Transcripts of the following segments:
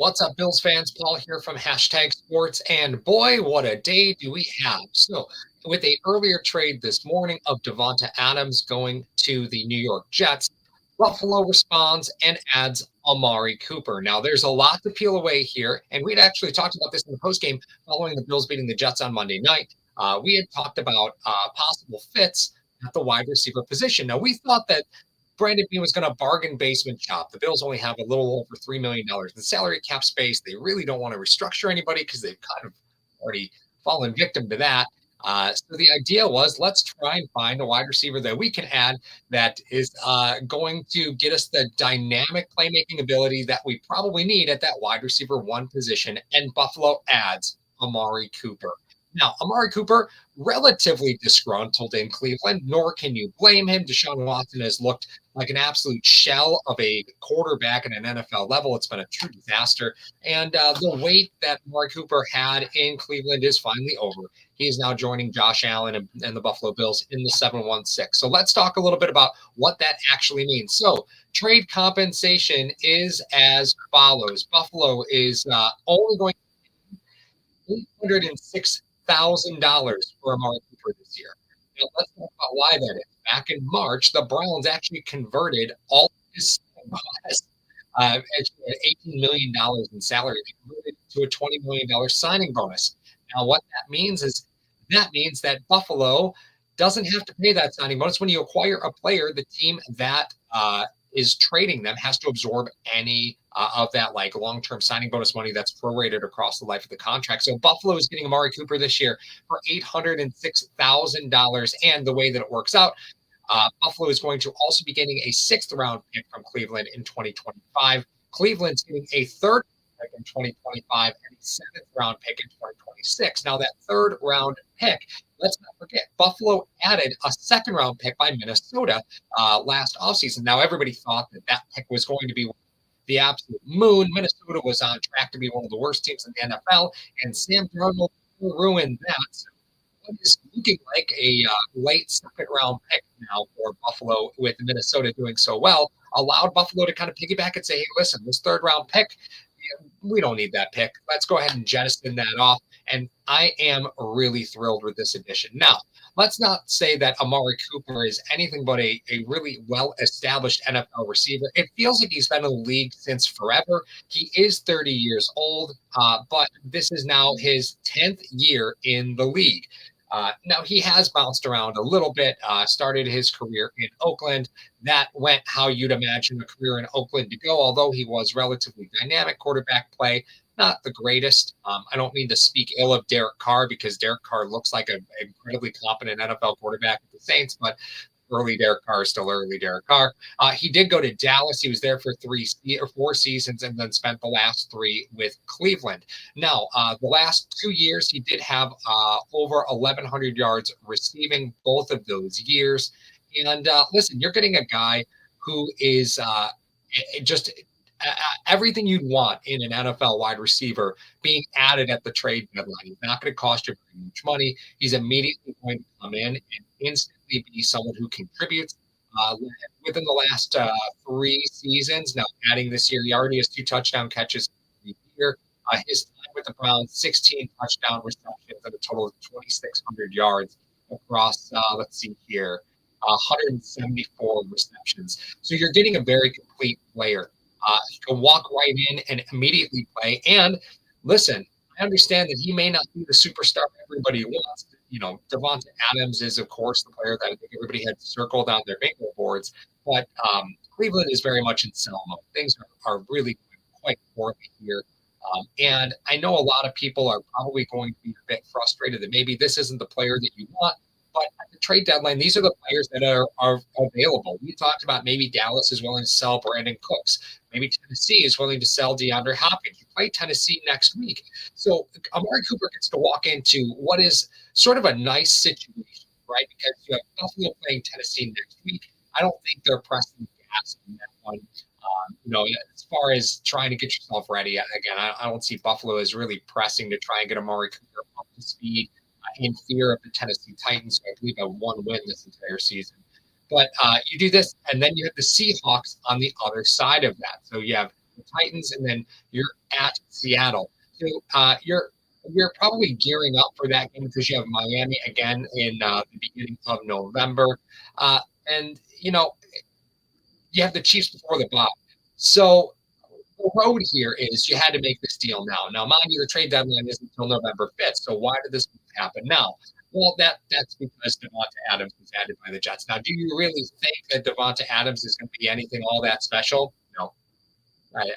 What's up, Bills fans? Paul here from Hashtag Sports, and boy, what a day do we have. So, with a earlier trade this morning of Devonta Adams going to the New York Jets, Buffalo responds and adds Amari Cooper. Now, there's a lot to peel away here, and we'd actually talked about this in the postgame following the Bills beating the Jets on Monday night. We had talked about possible fits at the wide receiver position. Now, we thought that Brandon Beane was going to bargain basement shop. The Bills only have a little over $3 million in salary cap space. They really don't want to restructure anybody because they've kind of already fallen victim to that. So the idea was, let's try and find a wide receiver that we can add that is going to get us the dynamic playmaking ability that we probably need at that wide receiver one position. And Buffalo adds Amari Cooper. Now, Amari Cooper, relatively disgruntled in Cleveland, nor can you blame him. Deshaun Watson has looked like an absolute shell of a quarterback at an NFL level. It's been a true disaster. And the wait that Amari Cooper had in Cleveland is finally over. He is now joining Josh Allen and the Buffalo Bills in the 7-1-6. So let's talk a little bit about what that actually means. So trade compensation is as follows. Buffalo is only going $806,000 for Amari Cooper this year. Now, let's talk about why that is. Back in March, the Browns actually converted all of his bonus, actually $18 million in salary. They converted it to a $20 million signing bonus. Now, what that means is that means that Buffalo doesn't have to pay that signing bonus. When you acquire a player, the team that is trading them has to absorb any of that like long-term signing bonus money that's prorated across the life of the contract. So Buffalo is getting Amari Cooper this year for $806,000. And the way that it works out, Buffalo is going to also be getting a sixth round pick from Cleveland in 2025. Cleveland's getting a third pick in 2025 and a seventh round pick in 2026. Now, that third round pick, let's not forget, Buffalo added a second round pick by Minnesota last offseason. Now, everybody thought that that pick was going to be the absolute moon. Minnesota was on track to be one of the worst teams in the NFL, and Sam Darnold ruined that. So what is looking like a late second round pick now for Buffalo, with Minnesota doing so well, allowed Buffalo to kind of piggyback and say, hey, listen, this third round pick, we don't need that pick. Let's go ahead and jettison that off. And I am really thrilled with this addition. Now, let's not say that Amari Cooper is anything but a really well-established NFL receiver. It feels like he's been in the league since forever. He is 30 years old, but this is now his 10th year in the league. Now, he has bounced around a little bit, started his career in Oakland. That went how you'd imagine a career in Oakland to go, although he was relatively dynamic quarterback play, not the greatest. I don't mean to speak ill of Derek Carr, because Derek Carr looks like an incredibly competent NFL quarterback at the Saints, but early Derek Carr is still early Derek Carr. He did go to Dallas. He was there for 3 or 4 seasons and then spent the last 3 with Cleveland. Now, the last 2 years, he did have over 1,100 yards receiving both of those years. And listen, you're getting a guy who is just everything you'd want in an NFL wide receiver being added at the trade deadline. He's not going to cost you very much money. He's immediately going to come in and instantly be someone who contributes. Within the last 3 seasons, now adding this year, he already has 2 touchdown catches here. His time with the Browns, 16 touchdown receptions and a total of 2,600 yards across, let's see here, 174 receptions. So you're getting a very complete player. He can walk right in and immediately play. And listen, I understand that he may not be the superstar everybody wants. You know, Devonta Adams is, of course, the player that I think everybody had circled on their bingo boards. But Cleveland is very much in sell mode. Things are really going quite poorly here. And I know a lot of people are probably going to be a bit frustrated that maybe this isn't the player that you want. But at the trade deadline, these are the players that are available. We talked about maybe Dallas is willing to sell Brandon Cooks. Maybe Tennessee is willing to sell DeAndre Hopkins. You play Tennessee next week. So Amari Cooper gets to walk into what is sort of a nice situation, right? Because you have Buffalo playing Tennessee next week. I don't think they're pressing gas in that one. As far as trying to get yourself ready, again, I don't see Buffalo as really pressing to try and get Amari Cooper up to speed in fear of the Tennessee Titans, who I believe have 1 win this entire season. But you do this, and then you have the Seahawks on the other side of that. So you have the Titans, and then you're at Seattle. So you're probably gearing up for that game because you have Miami again in the beginning of November, and you have the Chiefs before the bye. So the road here is you had to make this deal now. Now, mind you, the trade deadline isn't until November 5th. So why did this happen now? Well, that's because Devonta Adams was added by the Jets. Now, do you really think that Devonta Adams is going to be anything all that special? No. I,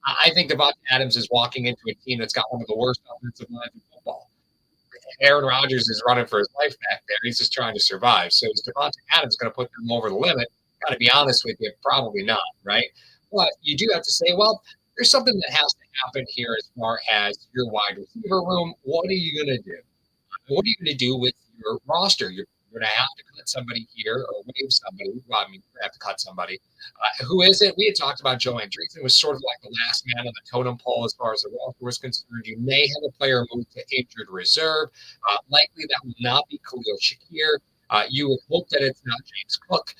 I think Devonta Adams is walking into a team that's got one of the worst offensive lines in football. Aaron Rodgers is running for his life back there. He's just trying to survive. So is Devonta Adams going to put them over the limit? Got to be honest with you, probably not, right? But you do have to say, well, there's something that has to happen here as far as your wide receiver room. What are you going to do? What are you going to do with your roster? You're going to have to cut somebody here or waive somebody. Well, I mean, you have to cut somebody. Who is it? We had talked about Joe Andreessen was sort of like the last man on the totem pole as far as the roster was concerned. You may have a player move to injured reserve. Likely that will not be Khalil Shakir. You would hope that it's not James Cook.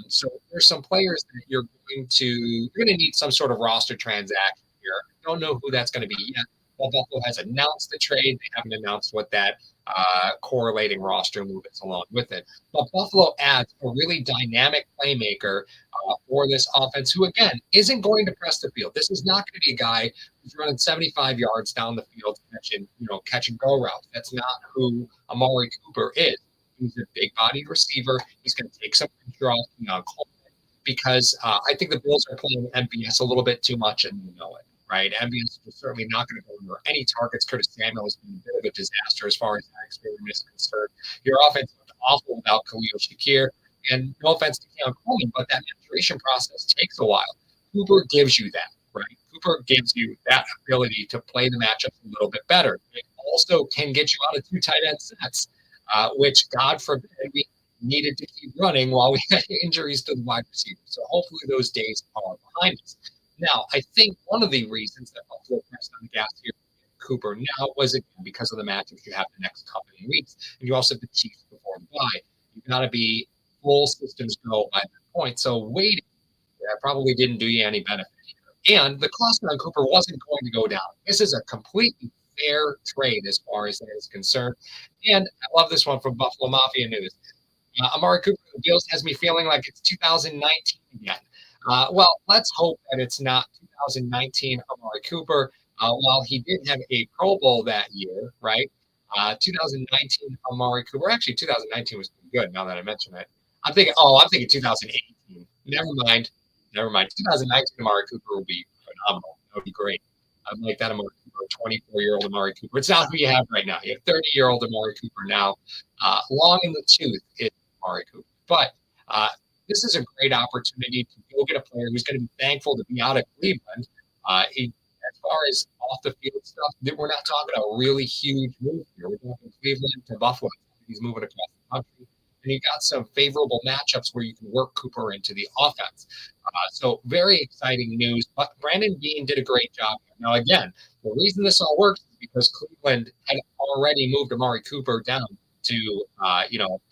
So there's some players that you're going to need some sort of roster transaction here. I don't know who that's going to be yet. Well, Buffalo has announced the trade. They haven't announced what that correlating roster move is along with it. But Buffalo adds a really dynamic playmaker for this offense who, again, isn't going to press the field. This is not going to be a guy who's running 75 yards down the field catch and go routes. That's not who Amari Cooper is. He's a big-bodied receiver. He's going to take some pressure off Coleman because I think the Bills are playing MVS a little bit too much, and you know it, right? MVS is certainly not going to go over any targets. Curtis Samuel has been a bit of a disaster as far as that experiment is concerned. Your offense looked awful without Khalil Shakir, and no offense to Keon Coleman, but that maturation process takes a while. Cooper gives you that, right? Cooper gives you that ability to play the matchups a little bit better. It also can get you out of two tight end sets. Which, God forbid, we needed to keep running while we had injuries to the wide receivers. So hopefully those days are behind us. Now, I think one of the reasons that Buffalo pressed on the gas here with Cooper now was, again, because of the matchups you have the next couple of weeks. And you also have the Chiefs before the bye. You've got to be full systems go by that point. So waiting probably didn't do you any benefit here. And the cost on Cooper wasn't going to go down. This is a completely fair trade as far as that is concerned. And I love this one from Buffalo Mafia News. Amari Cooper of the Bills has me feeling like it's 2019 again. Well, let's hope that it's not 2019 Amari Cooper. While he did have a Pro Bowl that year, right? 2019 Amari Cooper. Actually, 2019 was pretty good now that I mention it. I'm thinking 2018. Never mind. 2019 Amari Cooper will be phenomenal. That would be great. I'd like that Amari Cooper, 24-year-old Amari Cooper. It's not who you have right now. You have 30-year-old Amari Cooper now. Long in the tooth is Amari Cooper. But this is a great opportunity to go get a player who's going to be thankful to be out of Cleveland. As far as off the field stuff, we're not talking a really huge move here. We're talking Cleveland to Buffalo. He's moving across the country. And you got some favorable matchups where you can work Cooper into the offense. So very exciting news. But Brandon Beane did a great job. Now, again, the reason this all works is because Cleveland had already moved Amari Cooper down to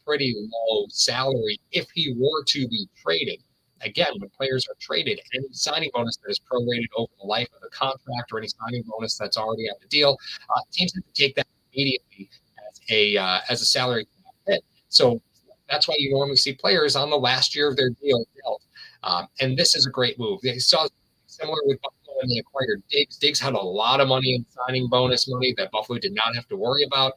pretty low salary if he were to be traded. Again, when players are traded, any signing bonus that is prorated over the life of the contract or any signing bonus that's already on the deal, teams have to take that immediately as a salary hit. So that's why you normally see players on the last year of their deal dealt. And this is a great move. They saw similar with Buffalo when they acquired Diggs. Diggs had a lot of money in signing bonus money that Buffalo did not have to worry about.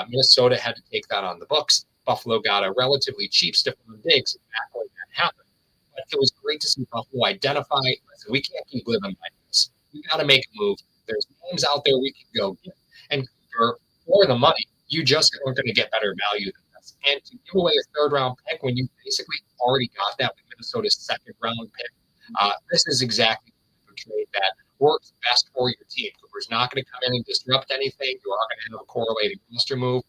Minnesota had to take that on the books. Buffalo got a relatively cheap Stephon Diggs back when that happened. But it was great to see Buffalo identify, listen, we can't keep living like this. We got to make a move. There's names out there we can go get. And for the money, you just aren't going to get better value than this. And to give away a third-round pick when you basically already got that with Minnesota's second-round pick, this is exactly the trade that works best for your team. Cooper's not going to come in and disrupt anything. You are going to have a correlating roster move.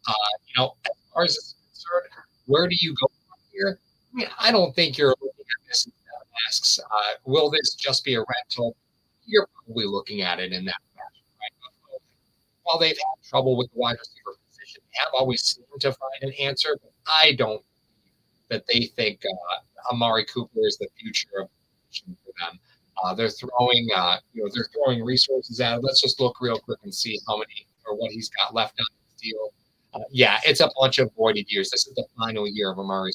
As far as it's concerned, where do you go from here? I mean, I don't think you're looking at this and asks, will this just be a rental? You're probably looking at it in that fashion, right? While they've had trouble with the wide receiver position, they have always seemed to find an answer, but I don't believe that they think Amari Cooper is the future of the position for them. They're throwing resources at it. Let's just look real quick and see how many or what he's got left on his deal. Yeah, it's a bunch of voided years. This is the final year of Amari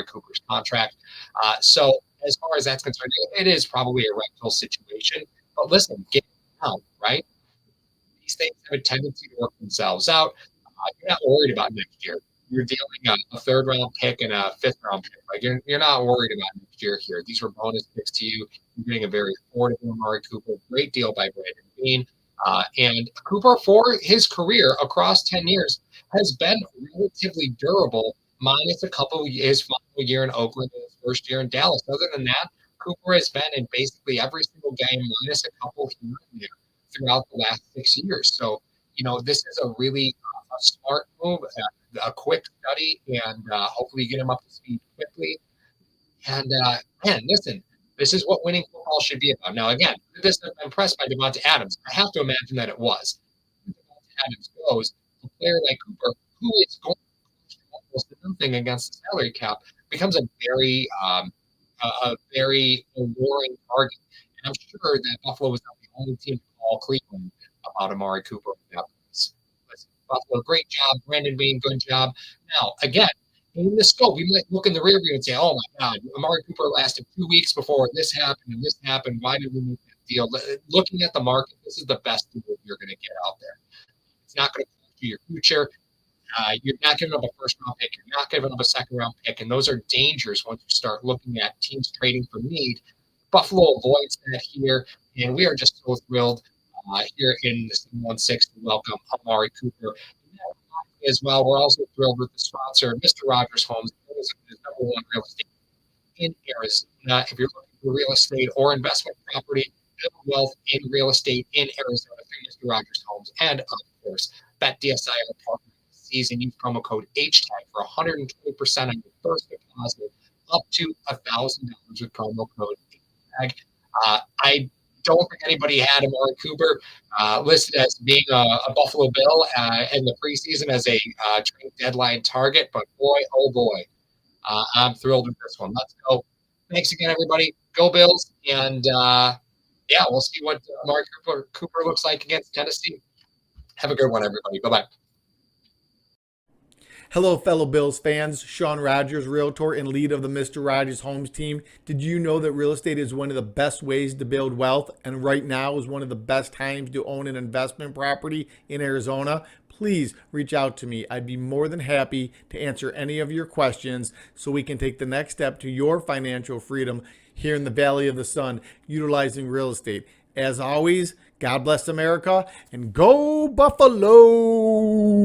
Cooper's contract. So as far as that's concerned, it is probably a rental situation. But listen, get out, right? These things have a tendency to work themselves out. You're not worried about next year. You're dealing a third round pick and a fifth round pick. Like you're not worried about next year here. These were bonus picks to you. You're getting a very affordable Amari Cooper. Great deal by Brandon Beane. And Cooper, for his career across 10 years, has been relatively durable, minus a couple his final year in Oakland and his first year in Dallas. Other than that, Cooper has been in basically every single game, minus a couple here and there throughout the last 6 years. So, this is a really a smart move, a quick study, and hopefully get him up to speed quickly. And man, listen, this is what winning football should be about. Now, again, this I'm impressed by Devonta Adams. I have to imagine that it was. Devonta Adams goes, a player like Cooper, who is going to almost nothing against the salary cap, becomes a very alluring target. And I'm sure that Buffalo was not the only team to call Cleveland about Amari Cooper. Buffalo, great job. Brandon Beane, good job. Now, again, in the scope, we might look in the rear view and say, oh my God, Amari Cooper lasted 2 weeks before this happened and this happened. Why did we make that deal? Looking at the market, this is the best deal you're going to get out there. It's not going to cost you your future. You're not giving up a first round pick. You're not giving up a second round pick. And those are dangers once you start looking at teams trading for need. Buffalo avoids that here. And we are just so thrilled here in the 716 to welcome Amari Cooper. As well, we're also thrilled with the sponsor, Mr. Rogers Homes, is number one real estate in Arizona. If you're looking for real estate or investment property, build wealth in real estate in Arizona through Mr. Rogers Homes. And of course, BetDSI are partner this season. Use promo code HTAG for 120% on your first deposit, up to $1,000 with promo code HTAG. I don't think anybody had Amari Cooper listed as being a Buffalo Bill in the preseason as a trade deadline target. But boy, oh boy, I'm thrilled with this one. Let's go. Thanks again, everybody. Go Bills. And yeah, we'll see what Amari Cooper looks like against Tennessee. Have a good one, everybody. Bye-bye. Hello, fellow Bills fans. Sean Rogers, Realtor and lead of the Mr. Rogers Homes team. Did you know that real estate is one of the best ways to build wealth, and right now is one of the best times to own an investment property in Arizona? Please reach out to me. I'd be more than happy to answer any of your questions so we can take the next step to your financial freedom here in the Valley of the Sun, utilizing real estate. As always, God bless America and go Buffalo!